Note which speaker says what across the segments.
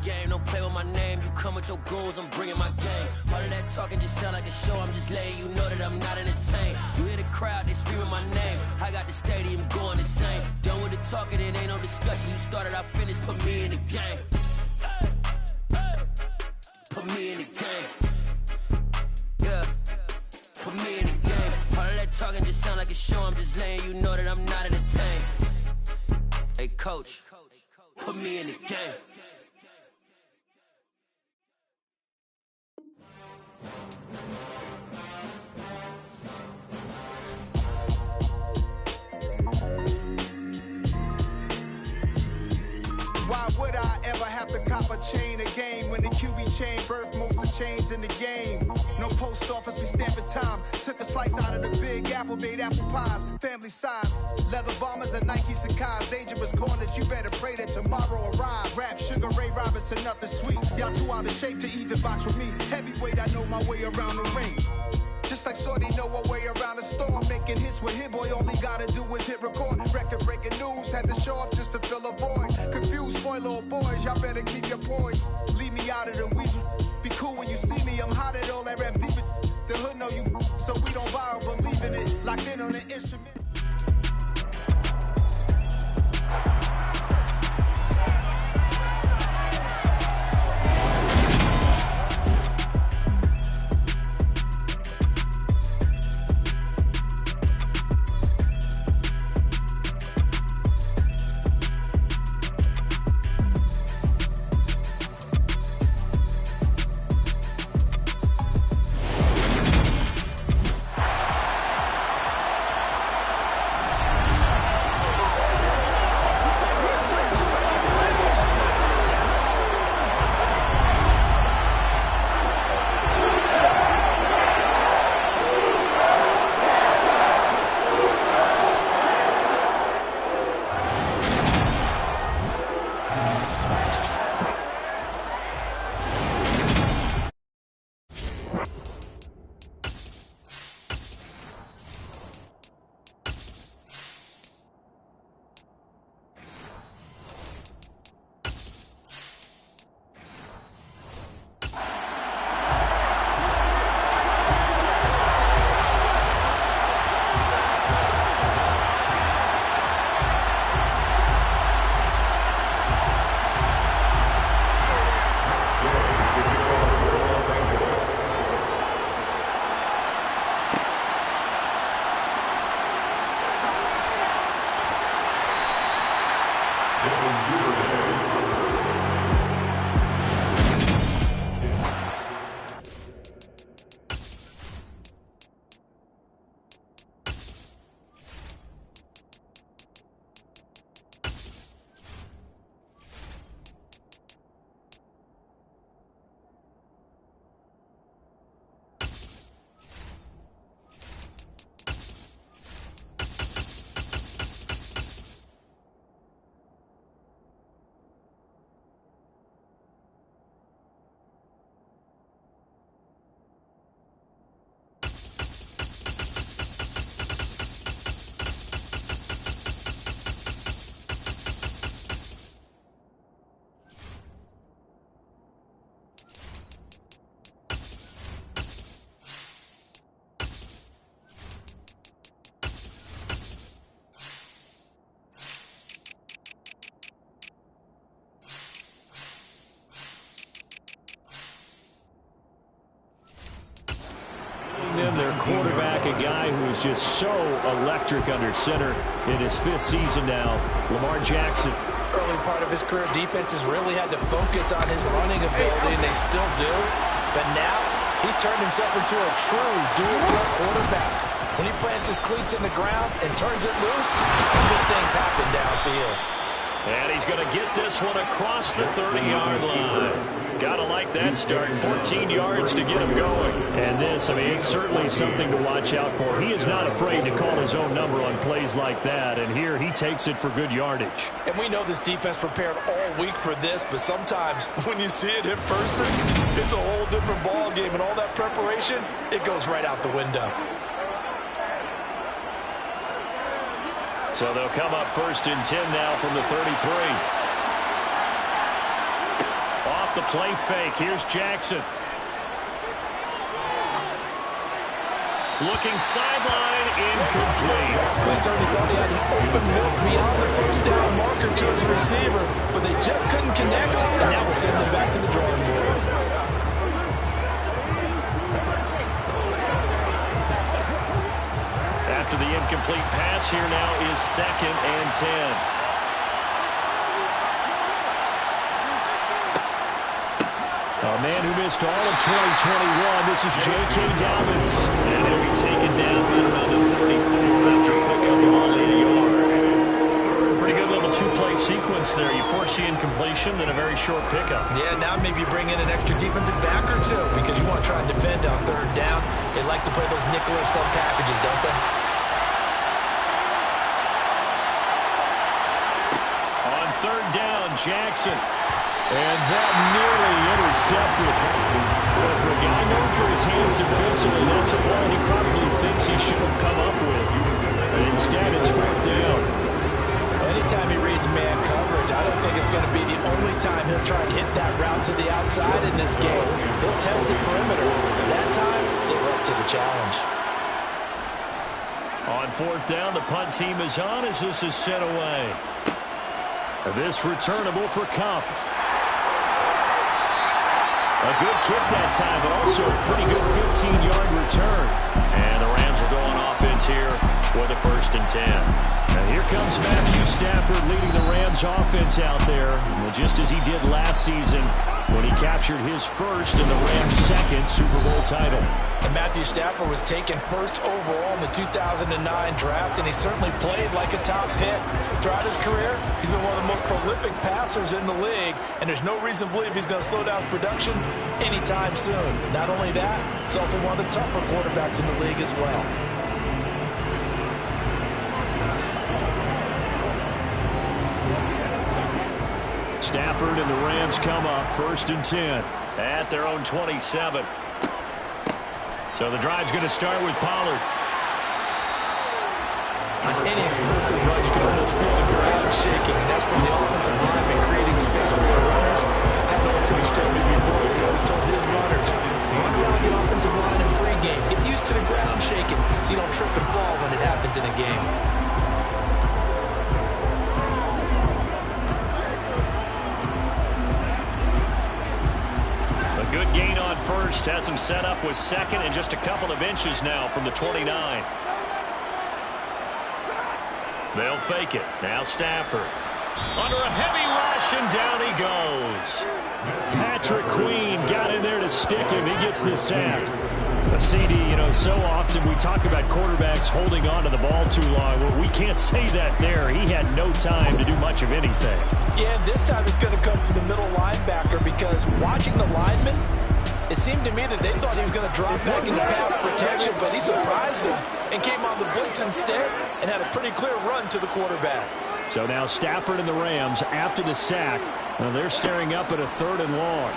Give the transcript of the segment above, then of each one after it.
Speaker 1: game. Don't play with my name. You come with your goons, I'm bringing my game. All of that talking just sound like a show. I'm just letting you know that I'm not entertained. You hear the crowd, they screaming my name. I got the stadium going insane. Done with the talking, it ain't no discussion. You started, I finished, put me in the game. Put me in the game. Yeah. Put me in the game. All of that talking just sound like a show. I'm just letting you know that I'm not entertained. Hey, coach, put me in the game.
Speaker 2: Why would I ever have to cop a chain a game when the QB chain birthed most of the chains in the game? No post office, we stamping time. Took a slice out of the big apple, made apple pies, family size. Leather bombers and Nike Sacai's. Dangerous corners, you better pray that tomorrow arrive. Rap, Sugar Ray Robinson, nothing sweet. Y'all too out of shape to even box with me. Heavyweight, I know my way around the ring. Just like Shorty know her way around the storm. Making hits with Hit Boy, all he gotta do is hit record. Record breaking news, had to show up just to fill a void. Confused, spoiled little boys, y'all better keep your poise. Leave me out of the weasel. Be cool when you see me, I'm hot at all that rap deep. The hood know you, so we don't borrow, believe in it. Locked in on the instrument.
Speaker 3: Their quarterback, a guy who is just so electric under center in his 5th season now, Lamar Jackson.
Speaker 4: Early part of his career, defenses really had to focus on his running ability, and they still do. But now, he's turned himself into a true dual-threat quarterback. When he plants his cleats in the ground and turns it loose, good things happen downfield.
Speaker 3: And he's going to get this one across the 30-yard line. Got to like that start. 14 yards to get him going. And this, I mean, it's certainly something to watch out for. He is not afraid to call his own number on plays like that. And here he takes it for good yardage.
Speaker 4: And we know this defense prepared all week for this, but sometimes when you see it in person, it's a whole different ball game. And all that preparation, it goes right out the window.
Speaker 3: So they'll come up 1st and 10 now from the 33. the play fake. Here's Jackson. Looking sideline, incomplete.
Speaker 4: They certainly thought he had an open look beyond the first down marker to his receiver, but they just couldn't connect, and that will send them back to the drawing board.
Speaker 3: After the incomplete pass, here now is 2nd and 10. A man who missed all of 2021, this is J.K. Dobbins. And he'll be taken down at around the 34 after a pickup of only a yard. Pretty good little two-play sequence there. You force the incompletion, then a very short pickup.
Speaker 4: Yeah, now maybe you bring in an extra defensive back or two because you want to try and defend on 3rd down. They like to play those nickel or sub packages, don't they?
Speaker 3: On 3rd down, Jackson. And that nearly intercepted. But for a guy known for his hands defensively, that's a ball he probably thinks he should have come up with. And instead, it's 4th down.
Speaker 4: Anytime he reads man coverage, I don't think it's going to be the only time he'll try and hit that route to the outside in this game. He'll test the perimeter. But that time, they were up to the challenge.
Speaker 3: On 4th down, the punt team is on as this is sent away. This returnable for Kupp. A good kick that time, but also a pretty good 15-yard return. And the Rams will go on offense here for the 1st and 10. And here comes Matthew Stafford leading the Rams offense out there, just as he did last season when he captured his first and the Rams' 2nd Super Bowl title.
Speaker 4: And Matthew Stafford was taken 1st overall in the 2009 draft, and he certainly played like a top pick. Throughout his career, he's been one of the most prolific passers in the league, and there's no reason to believe he's going to slow down his production anytime soon. Not only that, he's also one of the tougher quarterbacks in the league as well.
Speaker 3: Stafford and the Rams come up 1st and 10 at their own 27. So the drive's going to start with Pollard.
Speaker 4: On any explosive run, you can almost feel the ground shaking, and that's from the offensive lineman creating space for their runners. Had no coach tell me before, he always told his runners, run around the offensive line in pregame. Get used to the ground shaking so you don't trip and fall when it happens in a game.
Speaker 3: Good gain on 1st, has him set up with 2nd and just a couple of inches now from the 29. They'll fake it. Now Stafford. Under a heavy rush, and down he goes. Patrick Queen got in there to stick him. He gets the sack. A CD, so often we talk about quarterbacks holding on to the ball too long. Well, we can't say that there. He had no time to do much of anything.
Speaker 4: Yeah, and this time it's going to come from the middle linebacker because watching the lineman, it seemed to me that they thought he was going to drop back into pass protection, but he surprised him and came on the blitz instead and had a pretty clear run to the quarterback.
Speaker 3: So now Stafford and the Rams, after the sack, they're staring up at a 3rd and long.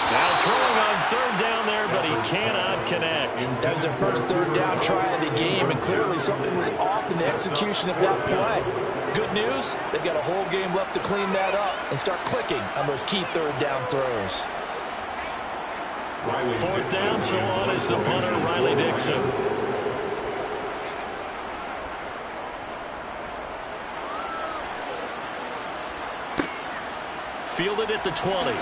Speaker 3: Now throwing on 3rd down there, but he cannot connect.
Speaker 4: That was their first 3rd down try of the game, and clearly something was off in the execution of that play. Good news, they've got a whole game left to clean that up and start clicking on those key 3rd down throws.
Speaker 3: 4th down, so on is the punter, Riley Dixon. Fielded at the 20.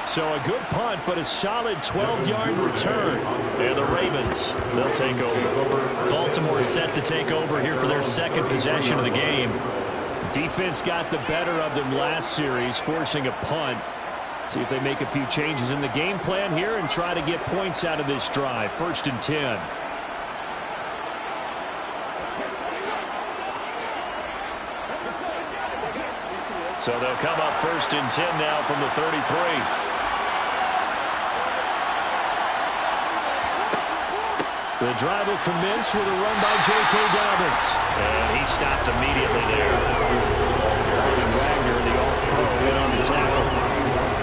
Speaker 3: So a good punt, but a solid 12-yard return. And the Ravens, they'll take over. Baltimore set to take over here for their 2nd possession of the game. Defense got the better of them last series, forcing a punt. See if they make a few changes in the game plan here and try to get points out of this drive. 1st and 10. So they'll come up 1st and 10 now from the 33. The drive will commence with a run by J.K. Dobbins. And he stopped immediately there. Wagner, the all-pro, in on the tackle.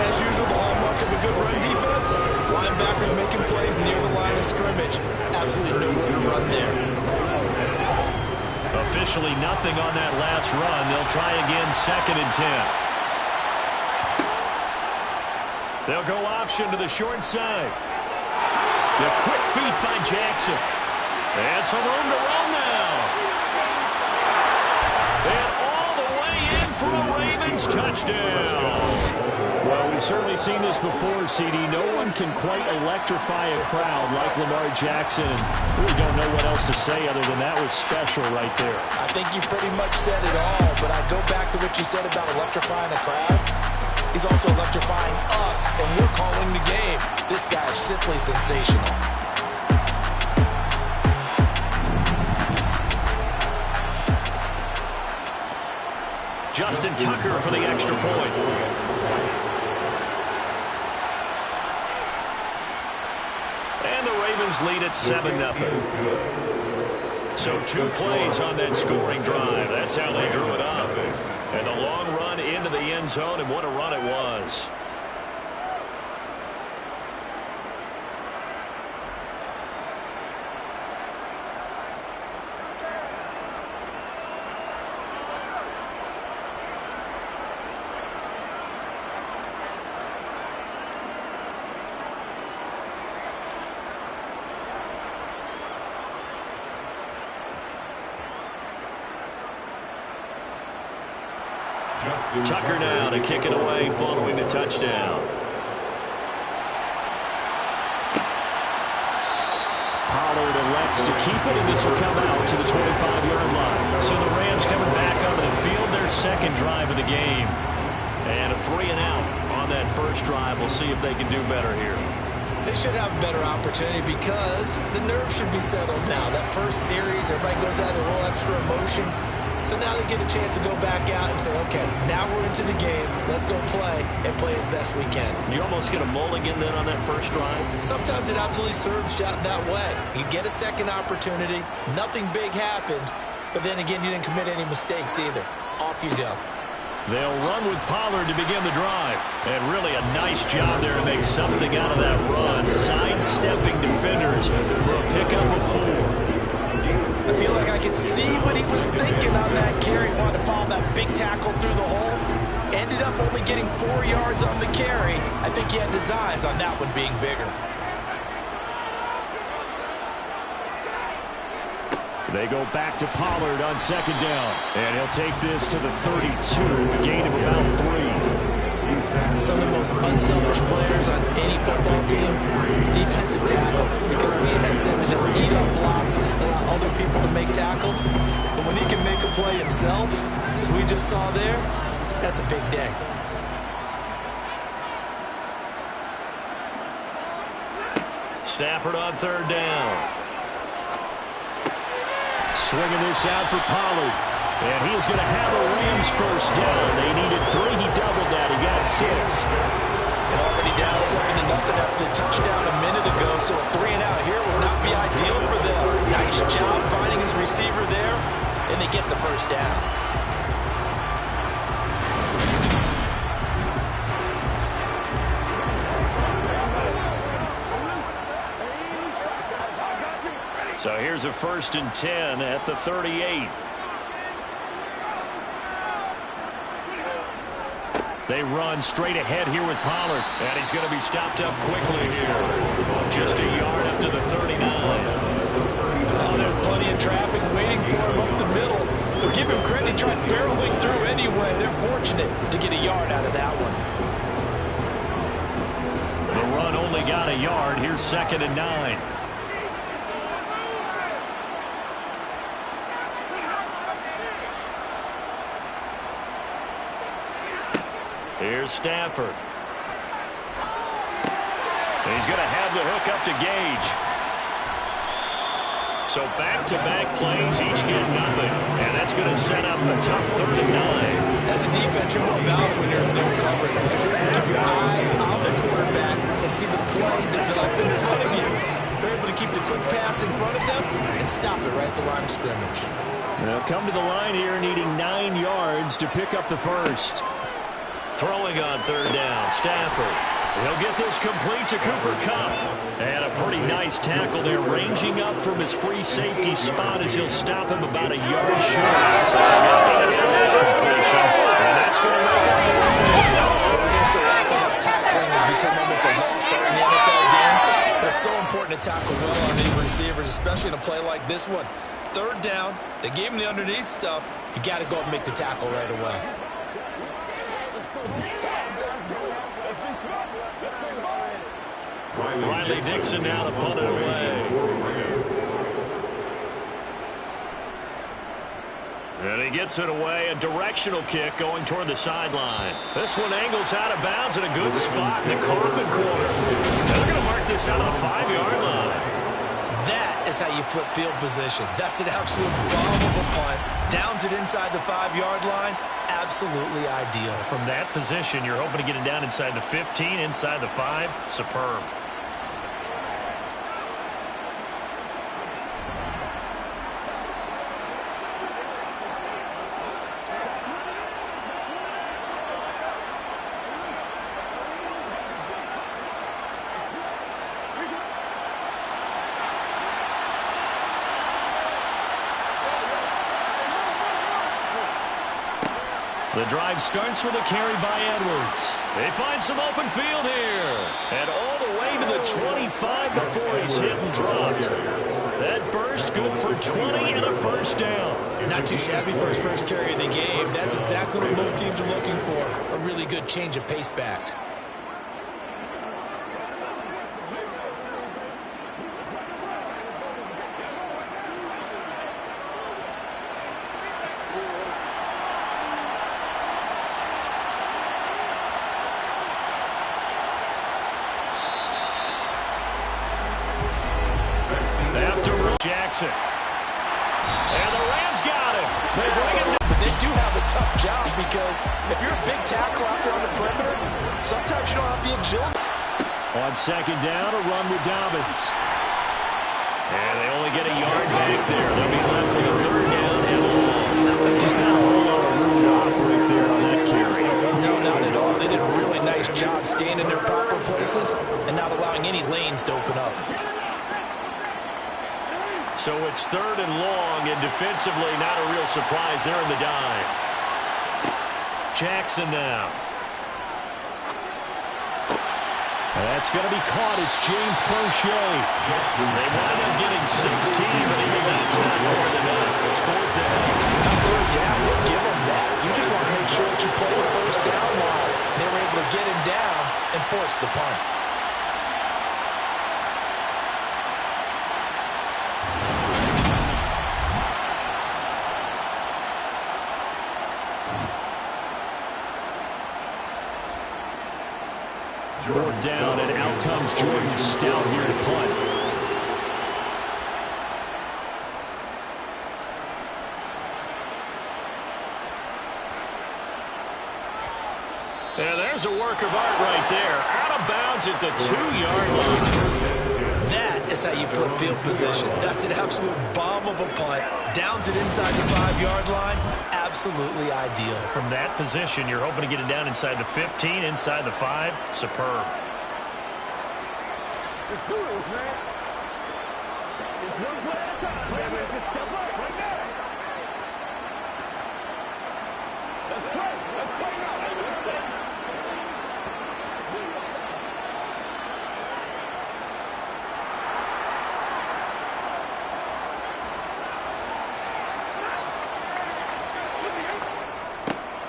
Speaker 4: As usual, the hallmark of a good run defense, linebackers making plays near the line of scrimmage. Absolutely nowhere to run there.
Speaker 3: Officially nothing on that last run. They'll try again 2nd and 10. They'll go option to the short side. The quick feet by Jackson. And some room to run now. And all the way in for a Ravens touchdown. Well, we've certainly seen this before, CD. No one can quite electrify a crowd like Lamar Jackson. We don't know what else to say other than that was special right there.
Speaker 4: I think you pretty much said it all, but I go back to what you said about electrifying a crowd. He's also electrifying us, and we're calling the game. This guy is simply sensational.
Speaker 3: Justin Tucker for the extra point. And the Ravens lead at 7-0. So 2 plays on that scoring drive. That's how they drew it up. And a long run into the end zone, and what a run it was. Tucker now to kick it away following the touchdown. Pollard elects to keep it, and this will come out to the 25-yard line. So the Rams coming back onto the field, their second drive of the game. And a 3-and-out on that first drive. We'll see if they can do better here.
Speaker 4: They should have a better opportunity because the nerves should be settled now. That first series, everybody goes out a little extra emotion. So now they get a chance to go back out and say, okay, now we're into the game. Let's go play and play as best we can.
Speaker 3: You almost get a mulligan then on that first drive?
Speaker 4: Sometimes it absolutely serves that way. You get a second opportunity. Nothing big happened. But then again, you didn't commit any mistakes either. Off you go.
Speaker 3: They'll run with Pollard to begin the drive. And really a nice job there to make something out of that run. Sidestepping defenders for a pickup of 4.
Speaker 4: I feel like I could see what he was thinking on that carry. Wanted to follow that big tackle through the hole. Ended up only getting 4 yards on the carry. I think he had designs on that one being bigger.
Speaker 3: They go back to Pollard on second down. And he'll take this to the 32, a gain of about 3.
Speaker 4: Some of the most unselfish players on any football team, defensive tackles, because we ask them to just eat up blocks and allow other people to make tackles. But when he can make a play himself, as we just saw there, that's a big day.
Speaker 3: Stafford on third down. Swinging this out for Pollard. And he's going to have a Rams first down. They needed 3. He doubled that. He got 6.
Speaker 4: And already down 7-0 after the touchdown a minute ago. So a 3-and-out here would not be ideal for them. Nice job finding his receiver there. And they get the first down.
Speaker 3: So here's a 1st and 10 at the 38. They run straight ahead here with Pollard. And he's going to be stopped up quickly here. Just a yard up to the 39.
Speaker 4: Oh, there's plenty of traffic waiting for him up the middle. But give him credit, he tried barreling through anyway. They're fortunate to get a yard out of that one.
Speaker 3: The run only got a yard. Here's 2nd and 9. Here's Stafford. He's going to have the hook up to Gage. So back-to-back plays, each get nothing. And that's going to set up a tough 3rd and 9.
Speaker 4: As a defense, you're more balanced when you're in zone coverage because you're able to keep your eyes on the quarterback and see the play develop in front of you. You're able to keep the quick pass in front of them and stop it right at the line of scrimmage.
Speaker 3: They'll come to the line here needing 9 yards to pick up the first. Throwing on 3rd down, Stafford. He'll get this complete to Cooper Kupp. And a pretty nice tackle there, ranging up from his free safety spot as he'll stop him about a yard short. And that's going to make it.
Speaker 4: So tackling has become especially in a play like this one. Third down, they gave him the underneath stuff. You got to go and make the tackle right away.
Speaker 3: Riley Dixon now to punt it away. And he gets it away, a directional kick going toward the sideline. This one angles out of bounds in a good spot in the coffin corner. They're going to mark this out of the 5-yard line.
Speaker 4: That is how you flip field position. That's an absolute bomb of a punt. Downs it inside the 5-yard line. Absolutely ideal.
Speaker 3: From that position, you're hoping to get it down inside the 15, inside the 5. Superb. The drive starts with a carry by Edwards. They find some open field here. And all the way to the 25 before he's hit and dropped. That burst good for 20 and a first down.
Speaker 4: Not too shabby for his first carry of the game. That's exactly what most teams are looking for. A really good change of pace back.
Speaker 3: Jackson. And the Rams got him. They bring him down.
Speaker 4: But they do have a tough job because if you're a big tackle out there on the perimeter, sometimes you don't have the agility.
Speaker 3: On second down, a run with Dobbins. And they only get a yard back there. They'll be left with a third down and long. Just not a whole lot of room to operate there on that carry.
Speaker 4: No, not at all. They did a really nice job staying in their proper places and not allowing any lanes to open up.
Speaker 3: So it's third and long, and defensively not a real surprise there in the dime. Jackson now. That's going to be caught. It's James Prochet. They wound up getting 16, but even that's not more than enough. It's fourth down.
Speaker 4: Third down, we'll give them that. You just want to make sure that you play the first down line. They were able to get him down and force the punt.
Speaker 3: Fourth down, and out comes Jordan Stout here to punt. And there's a work of art right there. Out of bounds at the 2-yard line.
Speaker 4: That is how you flip field position. That's an absolute bomb of a punt. Downs it inside the 5-yard line. Absolutely ideal.
Speaker 3: From that position, you're hoping to get it down inside the 15, inside the 5. Superb.
Speaker 2: Let's do this, man. It's one play at a time. Let's step up right now. Let's play. Let's play now. Let's play.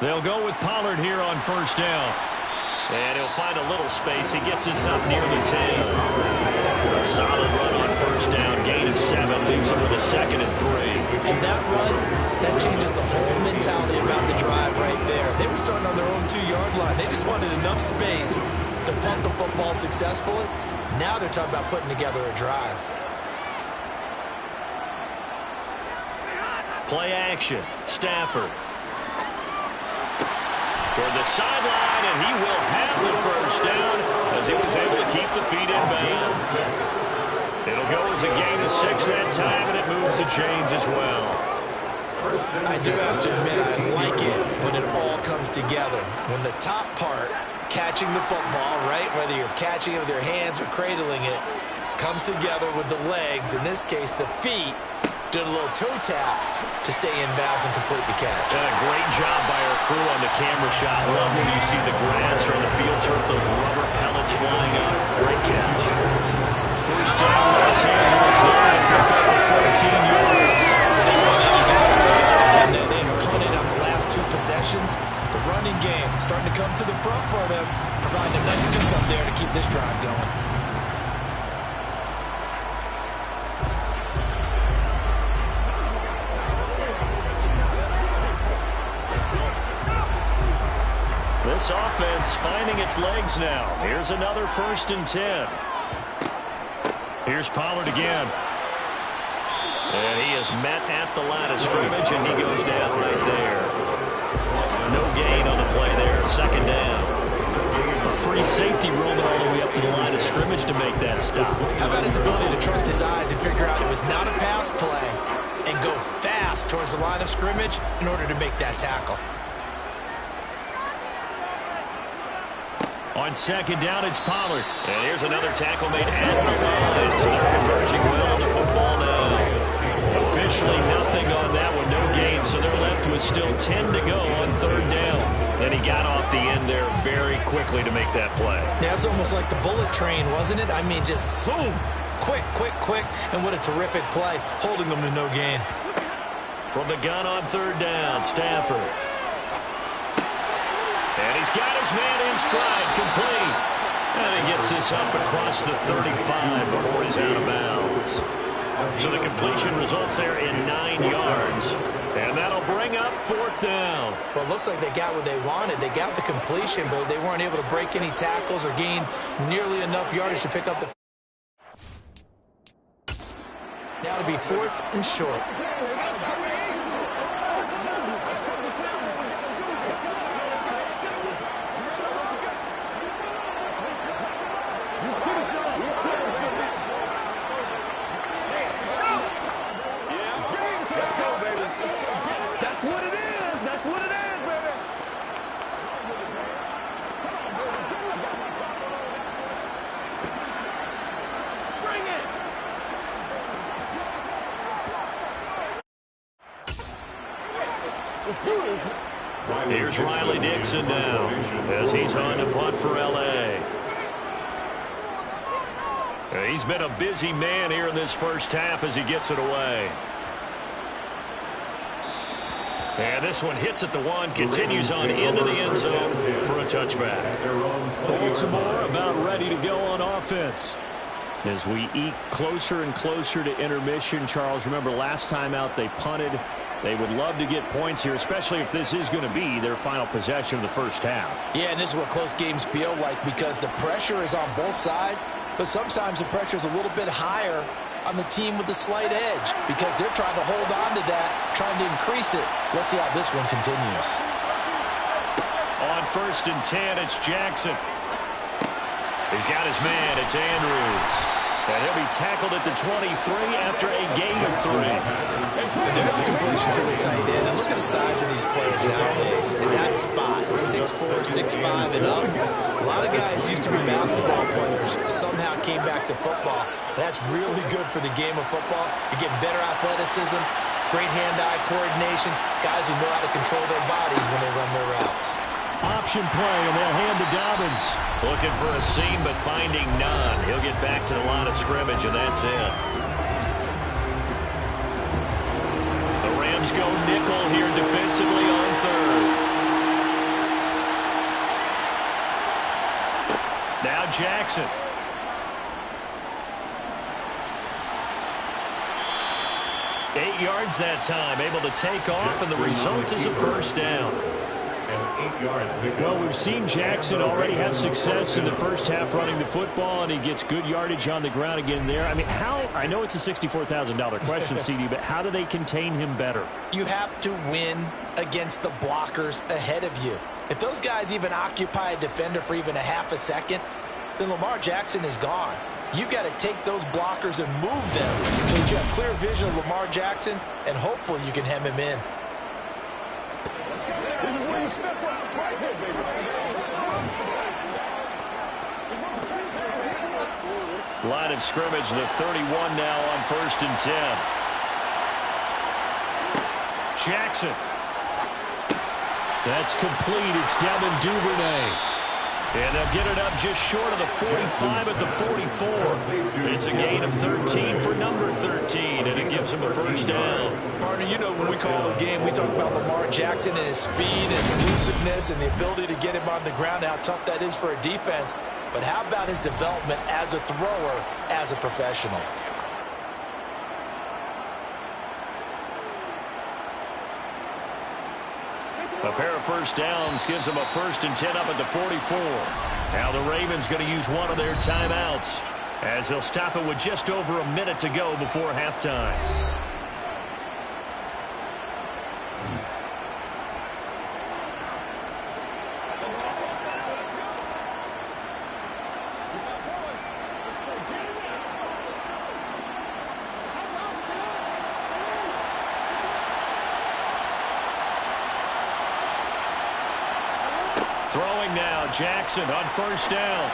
Speaker 3: They'll go with Pollard here on first down. And he'll find a little space. He gets us up near the 10. A solid run on first down. Gain of 7. Leaves him with a second and 3.
Speaker 4: And that run, that changes the whole mentality about the drive right there. They were starting on their own 2-yard line. They just wanted enough space to punt the football successfully. Now they're talking about putting together a drive.
Speaker 3: Play action. Stafford. Toward the sideline, and he will have the first down as he was able to keep the feet in bounds. It'll go as a gain of 6 that time, and it moves the chains as well.
Speaker 4: I do have to admit, I like it when it all comes together. When the top part, catching the football, right, whether you're catching it with your hands or cradling it, comes together with the legs, in this case the feet, doing a little toe tap to stay in bounds and complete the catch.
Speaker 3: And a great job by our crew on the camera shot. Love when you see the grass or on the field turf, those rubber pellets flying up. Great catch. First down, Los Angeles. 14 yards.
Speaker 4: They punted on the last 2 possessions. The running game starting to come to the front for them, providing a nice pickup there to keep this drive going.
Speaker 3: This offense finding its legs now. Here's another 1st and 10. Here's Pollard again. And he is met at the line of scrimmage, and he goes down right there. No gain on the play there. 2nd down. A free safety roaming all the way up to the line of scrimmage to make that stop.
Speaker 4: How about his ability to trust his eyes and figure out it was not a pass play and go fast towards the line of scrimmage in order to make that tackle.
Speaker 3: On 2nd down, it's Pollard. And here's another tackle made at the line. So they're converging well on the football now. Officially nothing on that one, no gain. So they're left with still 10 to go on 3rd down. And he got off the end there very quickly to make that play.
Speaker 4: Yeah, it was almost like the bullet train, wasn't it? I mean, just zoom. Quick, quick, quick. And what a terrific play, holding them to no gain.
Speaker 3: From the gun on 3rd down, Stafford. And he's got his man in stride, complete. And he gets this up across the 35 before he's out of bounds. So the completion results there in 9 yards. And that'll bring up 4th down.
Speaker 4: Well, it looks like they got what they wanted. They got the completion, but they weren't able to break any tackles or gain nearly enough yardage to pick up the... Now to be 4th and short.
Speaker 3: Here's Riley Dixon now as he's on to punt for L.A. He's been a busy man here in this first half as he gets it away. And this one hits at the 1, continues on into the end zone for a touchback. Baltimore about ready to go on offense. As we eke closer and closer to intermission, Charles, remember last time out they punted. They would love to get points here, especially if this is going to be their final possession of the first half. Yeah, and this is what close games feel like because the pressure is on both sides, but sometimes the pressure is a little bit higher on the team with the slight edge because they're trying to hold on to that, trying to increase it. Let's see how this one continues. On 1st and 10, it's Jackson. He's got his man. It's Andrews. And he'll be tackled at the 23 after a gain of 3.
Speaker 4: And there's a completion to the tight end. And look at the size of these players nowadays. In that spot, 6'4", 6'5", and up. A lot of guys used to be basketball players, somehow came back to football. And that's really good for the game of football. You're getting better athleticism, great hand-eye coordination, guys who know how to control their bodies when they run their routes.
Speaker 3: Option play, and they'll hand to Dobbins. Looking for a seam, but finding none. He'll get back to the line of scrimmage, and that's it. The Rams go nickel here defensively on 3rd. Now Jackson. Eight yards that time, able to take off, and the result is a 1st down. Well, we've seen Jackson already have success in the first half running the football, and he gets good yardage on the ground again there. I mean, I know it's a $64,000 question, CD, but how do they contain him better?
Speaker 4: You have to win against the blockers ahead of you. If those guys even occupy a defender for even a half a second, then Lamar Jackson is gone. You've got to take those blockers and move them so that you have clear vision of Lamar Jackson, and hopefully you can hem him in.
Speaker 2: This is where you step up right here, baby.
Speaker 3: Line of scrimmage, the 31 now on 1st and 10. Jackson. That's complete. It's Devin Duvernay. And they'll get it up just short of the 45 at the 44. It's a gain of 13 for number 13, and it gives them a first down.
Speaker 4: Partner, you know when we call the game, we talk about Lamar Jackson and his speed and elusiveness and the ability to get him on the ground, how tough that is for a defense. But how about his development as a thrower, as a professional?
Speaker 3: A pair of first downs gives them a 1st and 10 up at the 44. Now the Ravens going to use one of their timeouts as they'll stop it with just over a minute to go before halftime. Throwing now, Jackson on first down.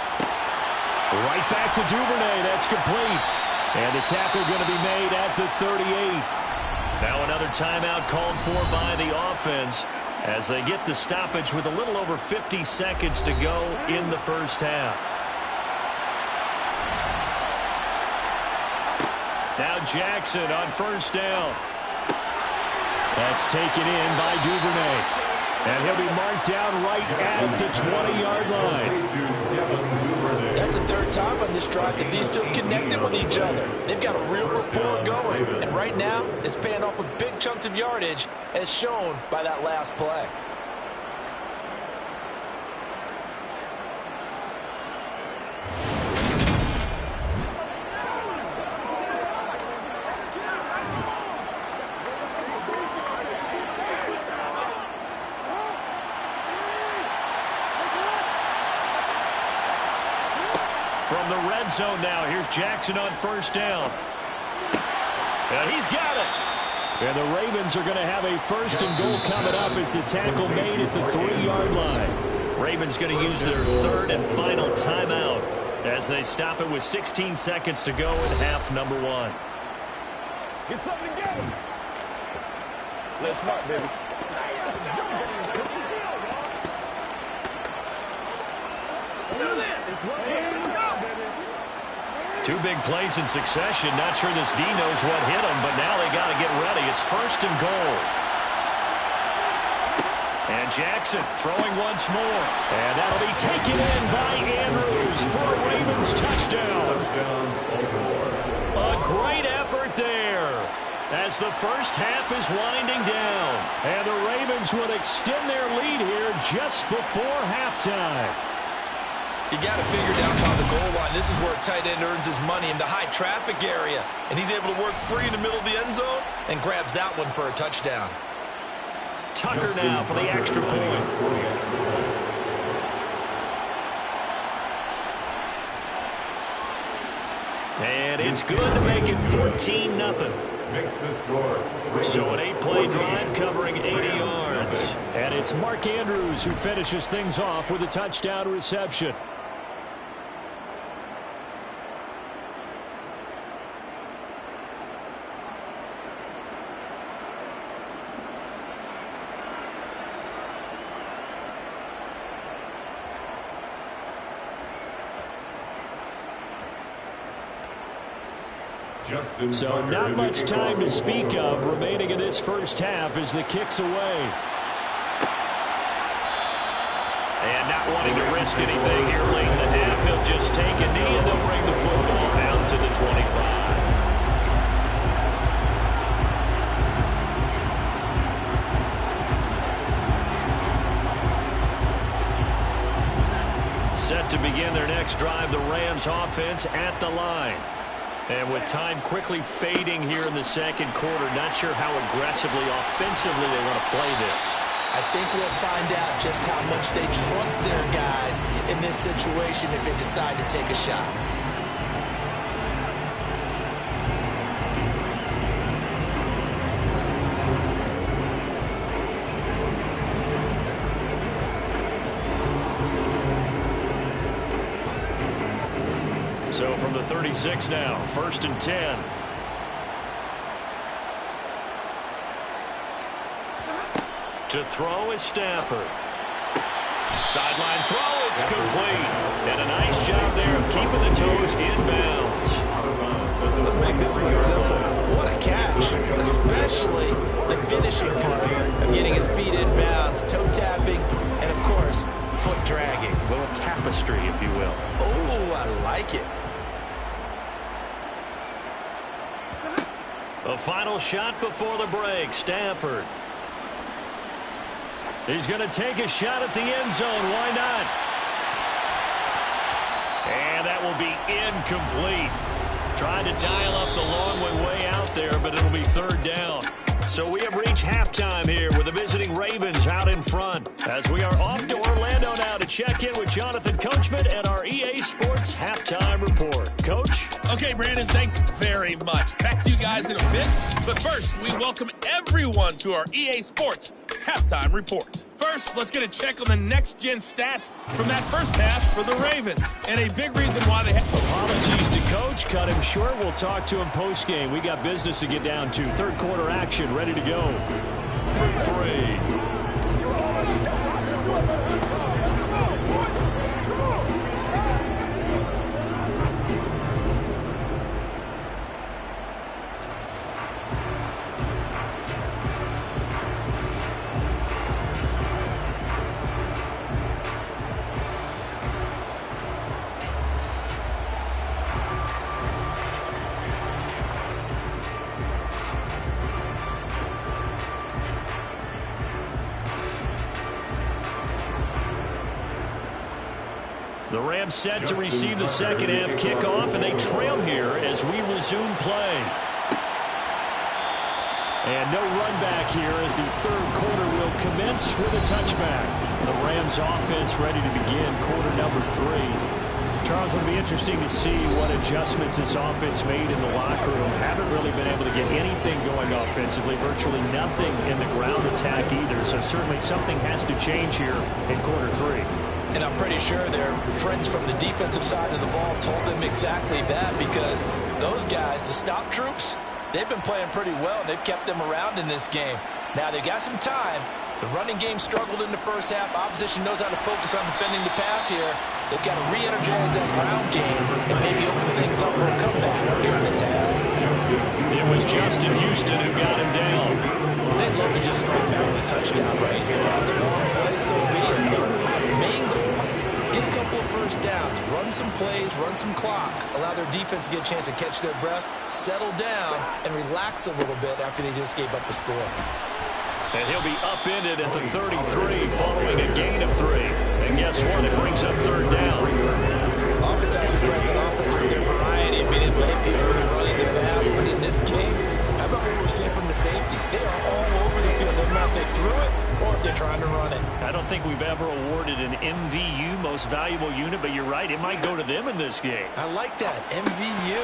Speaker 3: Right back to Duvernay. That's complete. And the tackle going to be made at the 38. Now another timeout called for by the offense as they get the stoppage with a little over 50 seconds to go in the first half. Now Jackson on first down. That's taken in by Duvernay. And he'll be marked down right at the 20-yard line.
Speaker 4: That's the third time on this drive that these two connected with each other. They've got a real rapport going. And right now, it's paying off with big chunks of yardage, as shown by that last play.
Speaker 3: From the red zone now, here's Jackson on first down. And he's got it. And the Ravens are going to have a 1st and goal coming up as the tackle made at the 3-yard line. Ravens going to use their 3rd and final timeout as they stop it with 16 seconds to go in half number 1.
Speaker 5: Get something to get him. Let's smart, baby.
Speaker 3: Two big plays in succession. Not sure this D knows what hit him, but now they got to get ready. It's 1st and goal. And Jackson throwing once more. And that'll be taken in by Andrews for a Ravens touchdown. A great effort there as the first half is winding down. And the Ravens will extend their lead here just before halftime.
Speaker 4: You got to figure down by the goal line. This is where a tight end earns his money in the high traffic area. And he's able to work free in the middle of the end zone and grabs that one for a touchdown.
Speaker 3: Tucker now for the extra point. And it's good to make it 14-0.
Speaker 5: Makes the score.
Speaker 3: So an 8-play drive covering 80 yards. And it's Mark Andrews who finishes things off with a touchdown reception. So not much time to speak of remaining in this first half as the kick's away. And not wanting to risk anything here late in the half, he'll just take a knee and they'll bring the football down to the 25. Set to begin their next drive, the Rams offense at the line. And with time quickly fading here in the second quarter, not sure how aggressively, offensively they want to play this.
Speaker 4: I think we'll find out just how much they trust their guys in this situation if they decide to take a shot.
Speaker 3: So from the 36 now, 1st and 10. To throw is Stafford. Sideline throw, it's complete. And a nice job there of keeping the toes in bounds.
Speaker 4: Let's make this one simple. What a catch, especially the finishing part of getting his feet in bounds, toe tapping, and of course, foot dragging.
Speaker 3: A little tapestry, if you will.
Speaker 4: Oh, I like it.
Speaker 3: The final shot before the break, Stafford. He's going to take a shot at the end zone. Why not? And that will be incomplete. Tried to dial up the long way out there, but it'll be third down. So we have reached halftime here with the visiting Ravens out in front. As we are off to Orlando now to check in with Jonathan Coachman and our EA Sports Halftime Report. Coach?
Speaker 6: Okay, Brandon, thanks very much. Back to you guys in a bit. But first, we welcome everyone to our EA Sports Halftime Report. First, let's get a check on the next-gen stats from that first half for the Ravens. And a big reason why they have...
Speaker 3: Apologies to Coach. Cut him short. We'll talk to him post-game. We got business to get down to. Third quarter action ready to go. Number 3. The Rams set to receive the second half kickoff, and they trail here as we resume play. And no run back here as the third quarter will commence with a touchback. The Rams offense ready to begin quarter number 3. Charles, it'll be interesting to see what adjustments this offense made in the locker room. Haven't really been able to get anything going offensively, virtually nothing in the ground attack either. So certainly something has to change here in quarter 3.
Speaker 4: And I'm pretty sure their friends from the defensive side of the ball told them exactly that, because those guys, the stop troops, they've been playing pretty well. They've kept them around in this game. Now, they've got some time. The running game struggled in the first half. Opposition knows how to focus on defending the pass here. They've got to re-energize that ground game and maybe open things up for a comeback here in this half.
Speaker 3: It was Justin Houston who got him down.
Speaker 4: They'd love to just strike down with a touchdown right here. If it's a long play, so be it. The main goal, get a couple of first downs, run some plays, run some clock, allow their defense to get a chance to catch their breath, settle down, and relax a little bit after they just gave up a score.
Speaker 3: And he'll be upended at the 33 following a gain of 3. And guess what? It brings up third down.
Speaker 4: Offense actually plays an offense for their variety of being able to hit people with the run and the pass. But in this game, how about what we're seeing from the safeties? They are all over the field. They don't know if they threw it or if they're trying to run it.
Speaker 3: I don't think we've ever awarded an MVU, most valuable unit, but you're right. It might go to them in this game.
Speaker 4: I like that. MVU.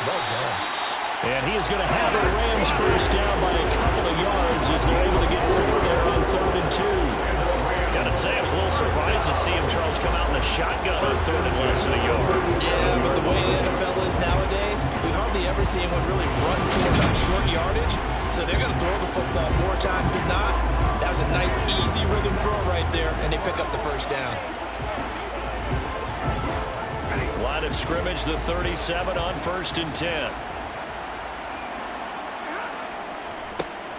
Speaker 4: Well done.
Speaker 3: And he is going to have the Rams first down by a couple of yards as they're able to get 4 there on 3rd and 2. Gotta say, I was a little surprised to see him, Charles, come out in the shotgun on 3rd and less than a yard.
Speaker 4: Yeah, but the way the NFL is nowadays, we hardly ever see anyone really run for it on short yardage. So they're going to throw the football more times than not. That was a nice, easy rhythm throw right there, and they pick up the first down.
Speaker 3: Line of scrimmage, the 37 on 1st and 10.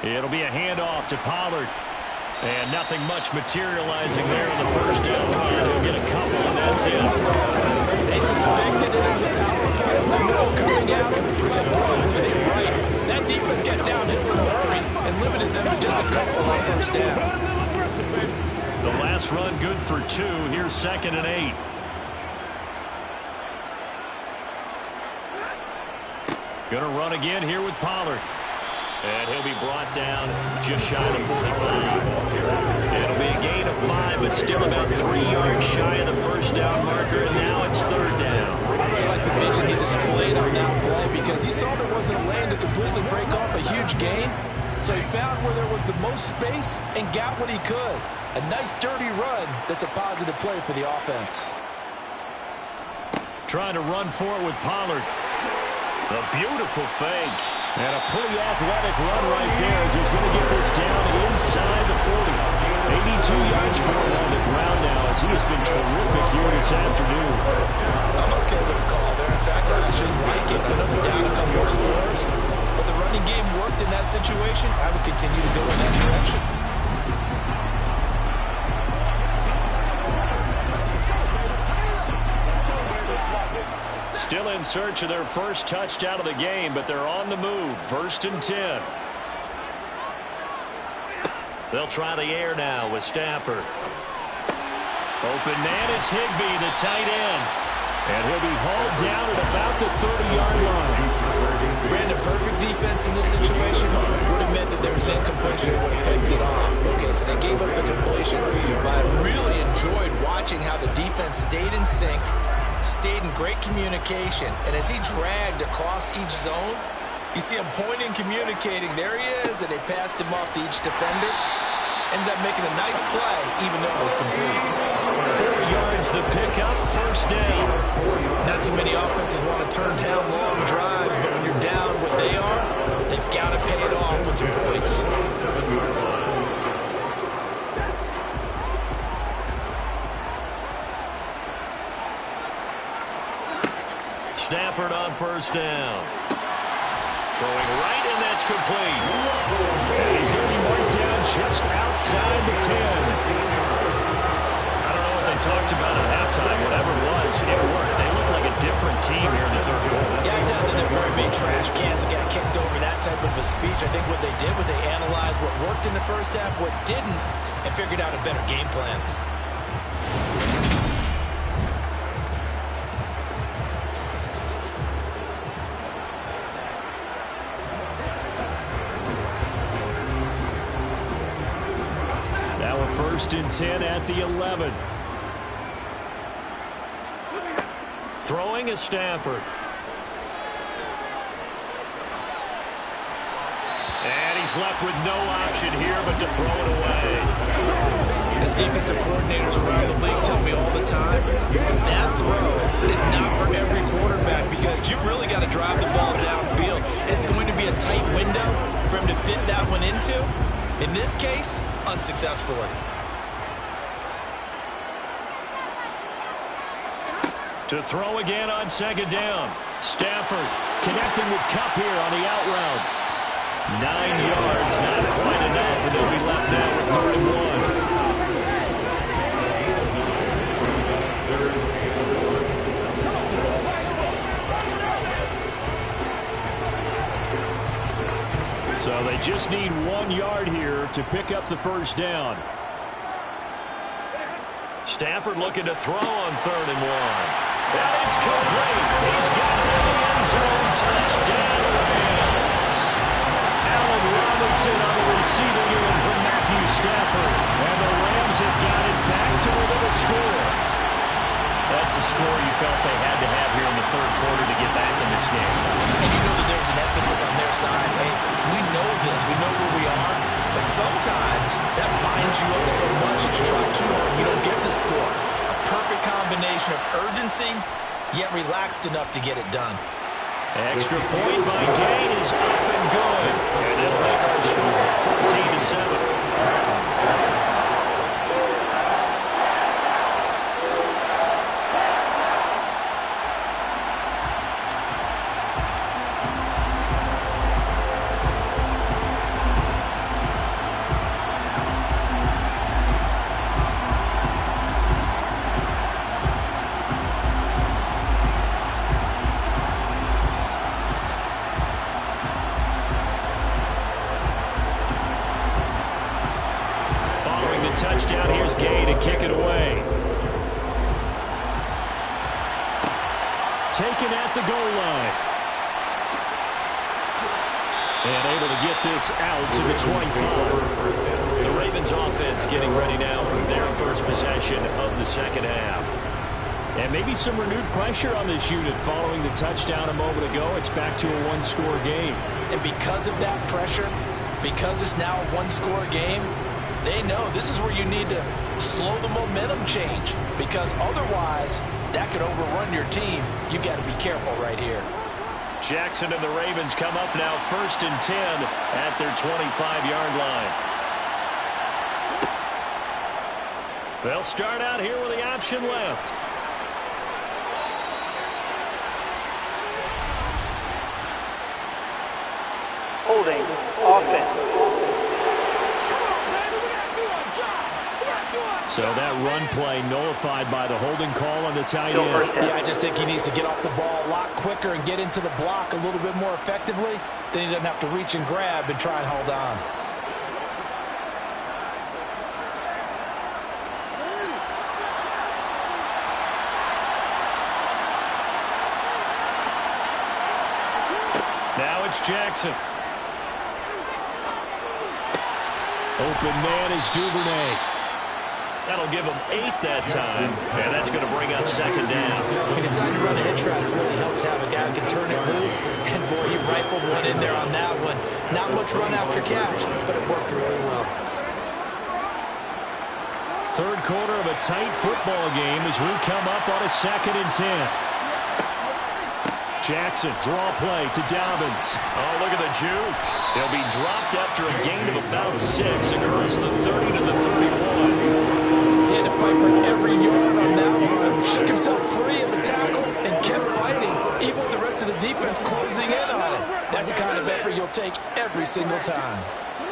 Speaker 3: It'll be a handoff to Pollard. And nothing much materializing there in the first down run. He'll get a couple, and that's it.
Speaker 4: They suspected it was a power play. Coming out. Right. That defense got down in a hurry and limited them to just a couple on first down.
Speaker 3: The last run good for 2. Here's 2nd and 8. Gonna run again here with Pollard. And he'll be brought down just shy of the 45. It'll be a gain of 5, but still about 3 yards shy of the first down marker, and now it's 3rd down.
Speaker 4: I really like the vision he displayed on that play because he saw there wasn't a lane to completely break off a huge gain. So he found where there was the most space and got what he could. A nice, dirty run that's a positive play for the offense.
Speaker 3: Trying to run for it with Pollard. A beautiful fake. And a pretty athletic run right there as he's going to get this down inside the 40. 82 yards for him on the ground now as he He has been terrific here this afternoon.
Speaker 4: I'm okay with the call there. In fact, I actually like it. I know they're down a couple of scores, but the running game worked in that situation. I would continue to go in that direction.
Speaker 3: Still in search of their first touchdown of the game, but they're on the move. 1st and 10. They'll try the air now with Stafford. Open man is Higbee, the tight end. And he'll be hauled down at about the 30-yard line.
Speaker 4: Brandon, perfect defense in this situation would have meant that there was an incompletion and would have pegged it off. Okay, so they gave up the completion. But I really enjoyed watching how the defense stayed in sync, stayed in great communication, and as he dragged across each zone, you see him pointing, communicating. There he is, and they passed him off to each defender. Ended up making a nice play, even though it was complete.
Speaker 3: 4 yards the pickup, 1st down.
Speaker 4: Not too many offenses want to turn down long drives, but when you're down what they are, they've got to pay it off with some points.
Speaker 3: Stafford on 1st down. Throwing right, and that's complete. And he's going to be marked down just outside the 10. I don't know what they talked about at halftime. Whatever it was, it worked. They look like a different team here in the 3rd quarter.
Speaker 4: Yeah, I doubt that they're very big trash cans that got kicked over, that type of a speech. I think what they did was they analyzed what worked in the first half, what didn't, and figured out a better game plan.
Speaker 3: Now a 1st and 10 at the 11. Throwing is Stafford. And he's left with no option here but to throw it away.
Speaker 4: As defensive coordinators around the league tell me all the time, that throw is not for every quarterback because you've really got to drive the ball downfield. It's going to be a tight window for him to fit that one into. In this case, unsuccessfully.
Speaker 3: To throw again on 2nd down. Stafford connecting with Kupp here on the out route. 9 yards, not quite enough, and they'll be left now with 3rd and 1. So they just need 1 yard here to pick up the 1st down. Stafford looking to throw on 3rd and 1. And it's complete. He's got it in the end zone. Touchdown, Rams. Allen Robinson on the receiving end from Matthew Stafford. And the Rams have got it back to within a score. That's a score you felt they had to have here in the 3rd quarter to get back in this game.
Speaker 4: And you know that there's an emphasis on their side. Hey, we know this. We know where we are. But sometimes that binds you up so much that you try too hard, you don't get the score. A perfect combination of urgency, yet relaxed enough to get it done.
Speaker 3: Extra point by Gain is up and good. And it'll make our score 14-7. Touchdown, here's Gay to kick it away. Taken at the goal line. And able to get this out to the 25. The Ravens offense getting ready now for their first possession of the 2nd half. And maybe some renewed pressure on this unit following the touchdown a moment ago. It's back to a 1-score game.
Speaker 4: And because of that pressure, because it's now a 1-score game, they know this is where you need to slow the momentum change because otherwise that could overrun your team. You've got to be careful right here.
Speaker 3: Jackson and the Ravens come up now 1st and 10 at their 25-yard line. They'll start out here with the option left.
Speaker 7: Holding offense.
Speaker 3: So that run play nullified by the holding call on the tight end.
Speaker 4: Yeah, I just think he needs to get off the ball a lot quicker and get into the block a little bit more effectively. Then he doesn't have to reach and grab and try and hold on.
Speaker 3: Now it's Jackson. Open man is Duvernay. That'll give him 8 that time, and that's going to bring up second down.
Speaker 4: He decided to run a hitch route. It really helps to have a guy who can turn it loose, and boy, he rifled one in there on that one. Not much run after catch, but it worked really well.
Speaker 3: Third quarter of a tight football game as we come up on a 2nd and 10. Jackson, draw play to Dobbins. Oh, look at the juke. He'll be dropped after a gain of about 6 across the 30 to the 31.
Speaker 4: He had to fight for every yard on that one. Shook himself free of the tackle and kept fighting, even with the rest of the defense closing in on it. That's the kind of effort you'll take every single time.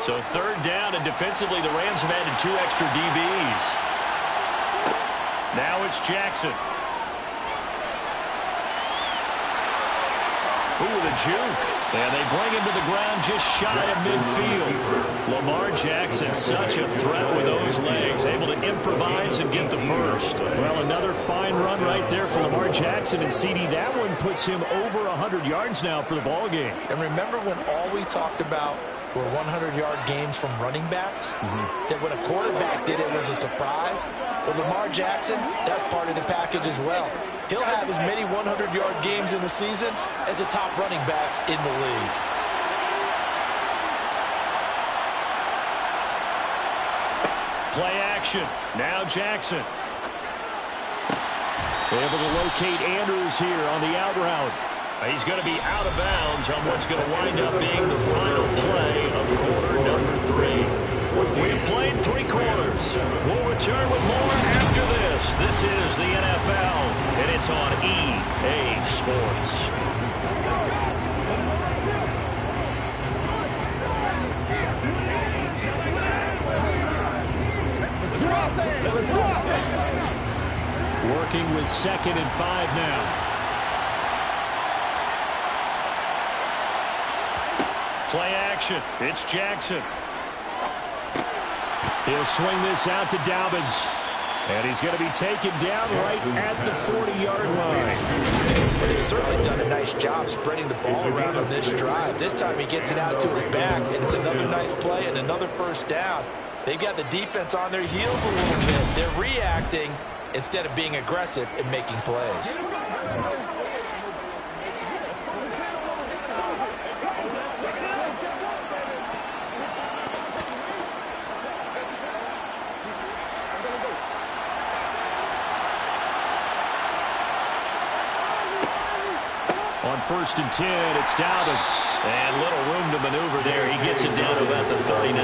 Speaker 3: So 3rd down, and defensively the Rams have added 2 extra DBs. Now it's Jackson. Ooh, the juke. And they bring him to the ground just shy of midfield. Lamar Jackson, such a threat with those legs, able to improvise and get the first. Well, another fine run right there for Lamar Jackson, and CD, that one puts him over 100 yards now for the ball game.
Speaker 4: And remember when all we talked about were 100-yard games from running backs? That when a quarterback did it was a surprise? Well, Lamar Jackson, that's part of the package as well. He'll have as many 100-yard games in the season as the top running backs in the league.
Speaker 3: Play action. Now Jackson. Able to locate Andrews here on the out route. He's going to be out of bounds on what's going to wind up being the final play of quarter number 3. We've played 3 quarters. We'll return with more after this. This is the NFL, and it's on EA Sports. Working with 2nd and 5 now. Play action. It's Jackson. He'll swing this out to Dobbins. And he's going to be taken down right at the 40-yard line.
Speaker 4: But he's certainly done a nice job spreading the ball around on this drive. This time he gets it out to his back, and it's another nice play and another first down. They've got the defense on their heels a little bit. They're reacting instead of being aggressive and making plays.
Speaker 3: On 1st and 10, it's Dobbins. And little room to maneuver there. He gets it down to about the 39.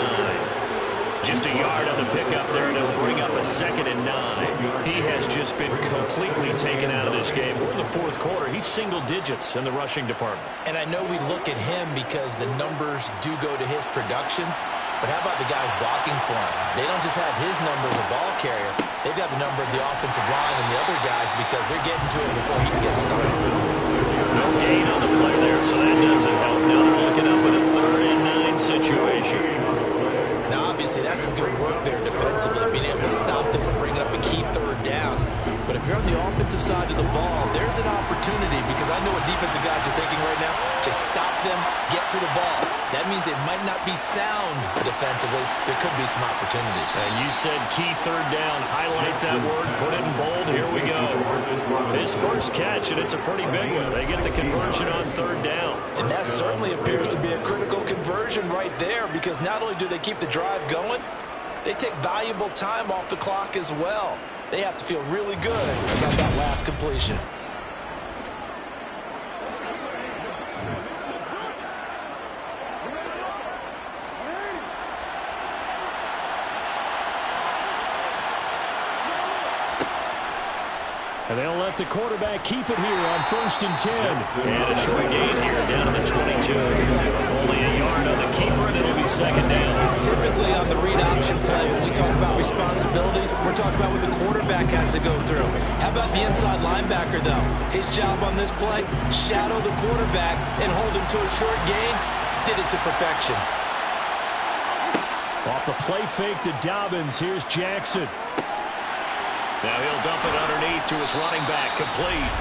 Speaker 3: Just a yard on the pickup there, and it'll bring up a 2nd and 9. He has just been completely taken out of this game. We're in the 4th quarter. He's single digits in the rushing department.
Speaker 4: And I know we look at him because the numbers do go to his production. But how about the guys blocking for him? They don't just have his number as a ball carrier. They've got the number of the offensive line and the other guys because they're getting to him before he can get started.
Speaker 3: No gain on the play there, so that doesn't help. Now they're looking up at a 3rd and 9 situation.
Speaker 4: Now, obviously, that's some good work there defensively, being able to stop them and bring up a key 3rd down. But if you're on the offensive side of the ball, there's an opportunity because I know what defensive guys are thinking right now. Just stop them, get to the ball. That means it might not be sound defensively. There could be some opportunities.
Speaker 3: And you said key 3rd down. Highlight that word. Put it in bold. Here we go. His first catch, and it's a pretty big one. They get the conversion on 3rd down.
Speaker 4: And that certainly appears to be a critical conversion right there because not only do they keep the drive going, they take valuable time off the clock as well. They have to feel really good about that last completion.
Speaker 3: And they'll let the quarterback keep it here on 1st and 10. And a short gain here down to the 22. Only a yard on the keeper, and it'll be 2nd down.
Speaker 4: Typically on the read option play, when we talk about responsibilities, we're talking about what the quarterback has to go through. How about the inside linebacker, though? His job on this play, shadow the quarterback and hold him to a short gain. Did it to perfection.
Speaker 3: Off the play fake to Dobbins, here's Jackson. Now he'll dump it underneath to his running back, complete.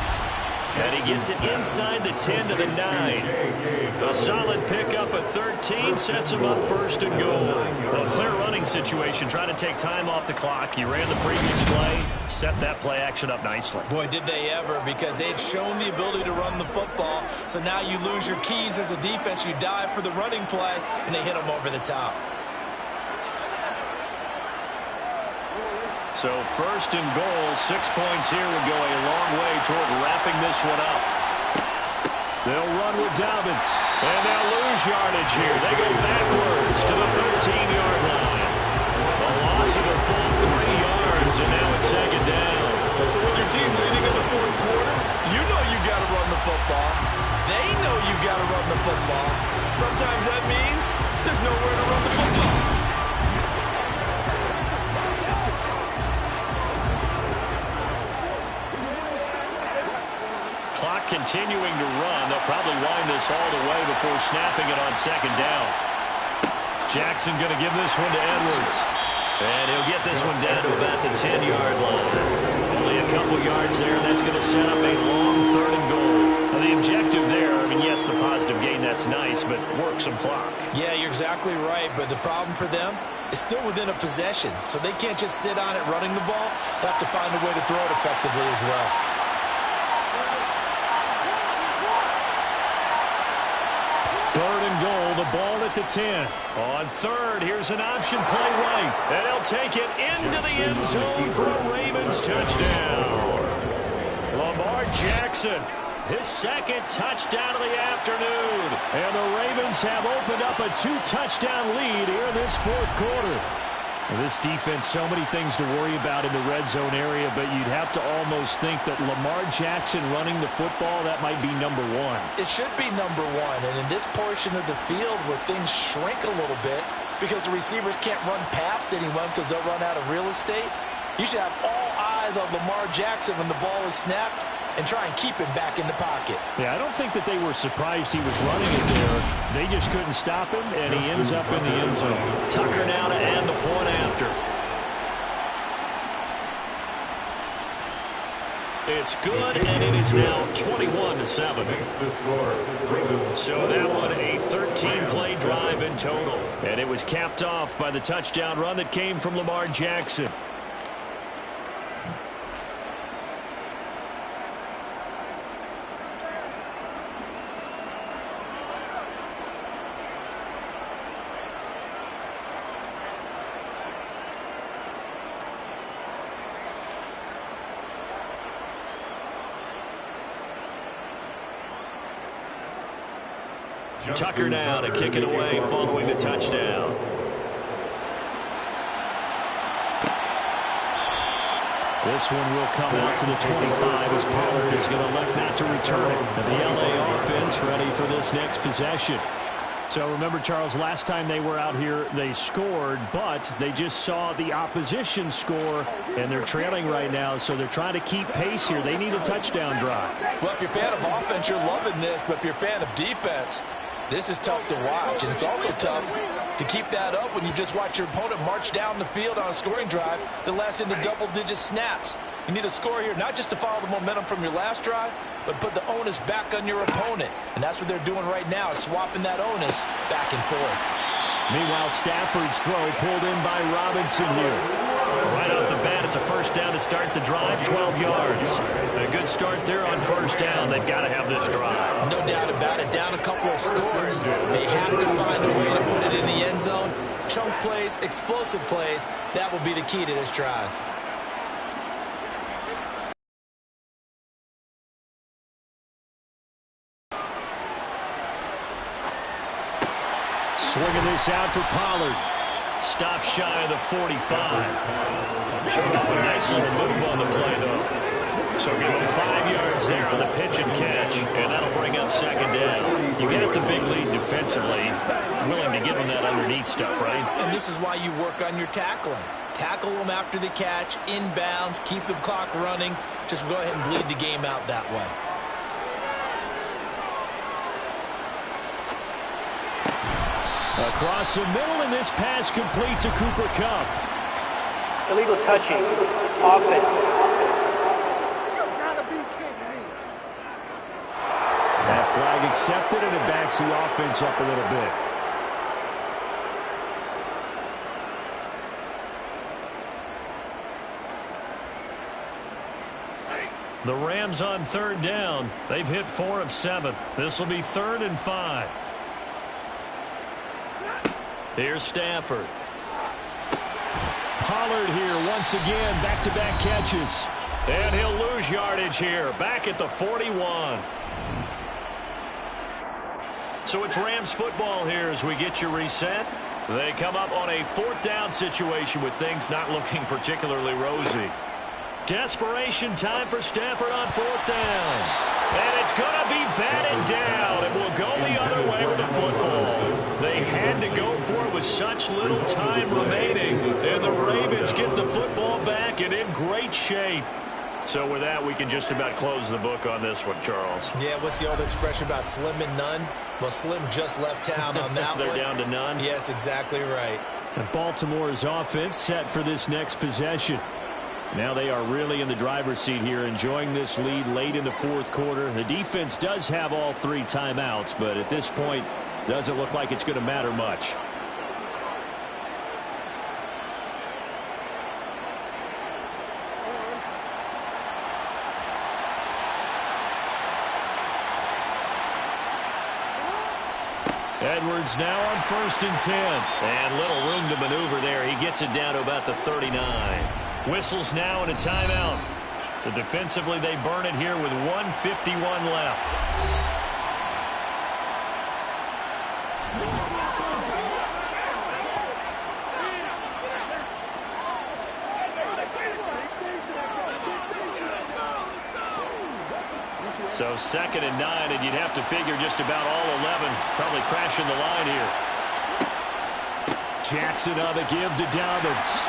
Speaker 3: And he gets it inside the 10 to the 9. A solid pickup at 13 sets him up 1st and goal. A clear running situation, trying to take time off the clock. He ran the previous play, set that play action up nicely.
Speaker 4: Boy, did they ever, because they'd shown the ability to run the football. So now you lose your keys as a defense. You dive for the running play, and they hit them over the top.
Speaker 3: So 1st and goal, 6 points here would go a long way toward wrapping this one up. They'll run with Dobbins, and they'll lose yardage here. They go backwards to the 13-yard line. A loss of a full 3 yards, and now it's 2nd down.
Speaker 4: So with your team leading in the 4th quarter, you know you got to run the football. They know you've got to run the football. Sometimes that means there's nowhere to run the football.
Speaker 3: Clock continuing to run. They'll probably wind this all the way before snapping it on 2nd down. Jackson going to give this one to Edwards. And he'll get this one down to about the 10-yard line. Only a couple yards there. That's going to set up a long 3rd and goal. Now the objective there, I mean, yes, the positive gain, that's nice, but work some clock.
Speaker 4: Yeah, you're exactly right, but the problem for them is still within a possession. So they can't just sit on it running the ball. They have to find a way to throw it effectively as well.
Speaker 3: Third and goal, the ball at the 10. On 3rd, here's an option play right. And he'll take it into the end zone for a Ravens touchdown. Lamar Jackson, his 2nd touchdown of the afternoon. And the Ravens have opened up a 2-touchdown lead here in this 4th quarter. This defense, so many things to worry about in the red zone area, but you'd have to almost think that Lamar Jackson running the football, that might be number 1.
Speaker 4: It should be number 1, and in this portion of the field where things shrink a little bit because the receivers can't run past anyone because they'll run out of real estate, you should have all eyes on Lamar Jackson when the ball is snapped and try and keep him back in the pocket.
Speaker 3: Yeah, I don't think that they were surprised he was running it there. They just couldn't stop him, and he ends up in the end zone. Tucker now to add the point after. It's good, and it is now 21-7. So that one, a 13-play drive in total. And it was capped off by the touchdown run that came from Lamar Jackson. Tucker now to kick it away following the touchdown. This one will come out to the 25 as Pollard is going to elect not to return it. And the LA offense ready for this next possession. So remember, Charles, last time they were out here, they scored, but they just saw the opposition score, and they're trailing right now, so they're trying to keep pace here. They need a touchdown drive.
Speaker 4: Well, if you're a fan of offense, you're loving this, but if you're a fan of defense, this is tough to watch, and it's also tough to keep that up when you just watch your opponent march down the field on a scoring drive that lasts into double-digit snaps. You need a score here, not just to follow the momentum from your last drive, but put the onus back on your opponent. And that's what they're doing right now, swapping that onus back and forth.
Speaker 3: Meanwhile, Stafford's throw pulled in by Robinson here. Right off the bat, it's a first down to start the drive, 12 yards. A good start there on first down. They've got to have this drive.
Speaker 4: No doubt about it. Down a couple of scores. They have to find a way to put it in the end zone. Chunk plays, explosive plays, that will be the key to this drive.
Speaker 3: Swinging this out for Pollard. Stop shy of the 45. Just got a nice little move on the play, though. So give him 5 yards there on the pitch and catch, and that'll bring up second down. You get the big lead defensively, willing to give him that underneath stuff, right?
Speaker 4: And this is why you work on your tackling. Tackle them after the catch, inbounds, keep the clock running. Just go ahead and bleed the game out that way.
Speaker 3: Across the middle, and this pass complete to Cooper Kupp.
Speaker 7: Illegal touching. Offense.
Speaker 3: That flag accepted, and it backs the offense up a little bit. The Rams on third down. They've hit 4 of 7. This will be 3rd and 5. Here's Stafford. Pollard here once again, back-to-back catches. And he'll lose yardage here, back at the 41. So it's Rams football here as we get you reset. They come up on a 4th down situation with things not looking particularly rosy. Desperation time for Stafford on 4th down. And it's going to be batted down. It will go the other way with the football. They had to go for it with such little time remaining. And the Ravens get the football back and in great shape. So with that, we can just about close the book on this one, Charles.
Speaker 4: Yeah, what's the old expression about slim and none? Well, Slim just left town on that
Speaker 3: They're
Speaker 4: one.
Speaker 3: down to none?
Speaker 4: Yes, exactly right.
Speaker 3: And Baltimore's offense set for this next possession. Now they are really in the driver's seat here, enjoying this lead late in the 4th quarter. The defense does have all 3 timeouts, but at this point, doesn't look like it's going to matter much. Edwards now on 1st and 10. And little room to maneuver there. He gets it down to about the 39. Whistles now and a timeout. So defensively they burn it here with 1:51 left. So 2nd and 9, and you'd have to figure just about all 11 probably crashing the line here. Jackson on the give to Dobbins.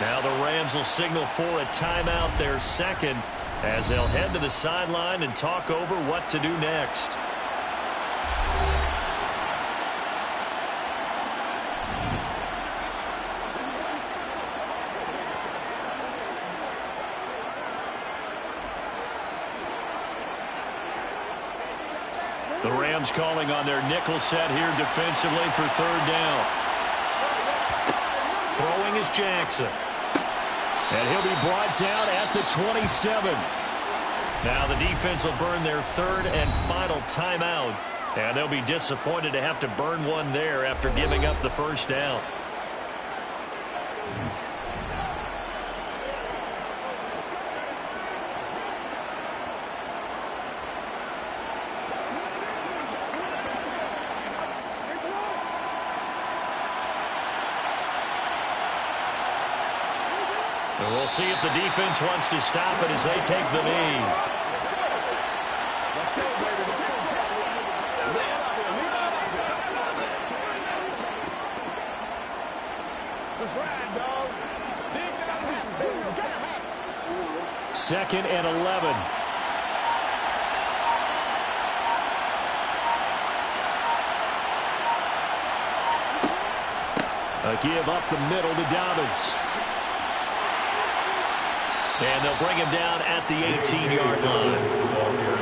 Speaker 3: Now the Rams will signal for a timeout, their 2nd, as they'll head to the sideline and talk over what to do next. The Rams calling on their nickel set here defensively for 3rd down. Throwing is Jackson. And he'll be brought down at the 27. Now the defense will burn their 3rd and final timeout. And they'll be disappointed to have to burn one there after giving up the 1st down. And we'll see if the defense wants to stop it as they take the knee.
Speaker 5: Let's go, baby. Let's go. Let's ride, dog. Dig that.
Speaker 3: 2nd and 11. A give up the middle to Dobbins. And they'll bring him down at the 18-yard line.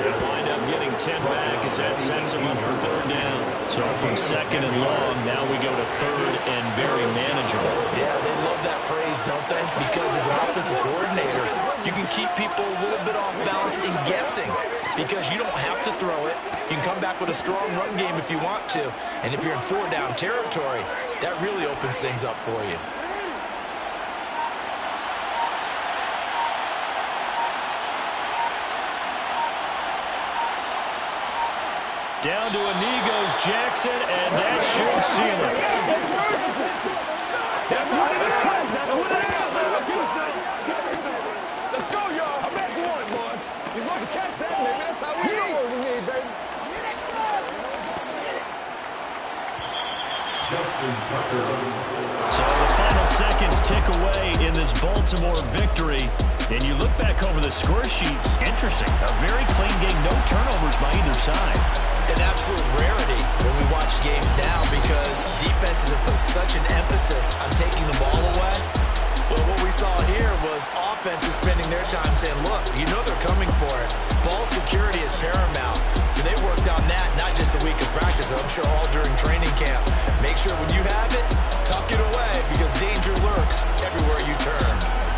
Speaker 3: They'll wind up getting 10 back as that sets him up for 3rd down. So from 2nd and long, now we go to 3rd and very manageable.
Speaker 4: Yeah, they love that phrase, don't they? Because as an offensive coordinator, you can keep people a little bit off balance and guessing because you don't have to throw it. You can come back with a strong run game if you want to. And if you're in 4-down territory, that really opens things up for you.
Speaker 3: Down to a knee goes Jackson, and that should seal it.
Speaker 5: Let's go, y'all.
Speaker 3: So the final seconds tick away in this Baltimore victory. And you look back over the score sheet, interesting. A very clean game, no turnovers by either side.
Speaker 4: An absolute rarity when we watch games now because defenses have put such an emphasis on taking the ball away. Well, what we saw here was offenses spending their time saying, look, you know they're coming for it. Ball security is paramount. So they worked on that, not just a week of practice, but I'm sure all during training camp. Make sure when you have it, tuck it away because danger lurks everywhere you turn.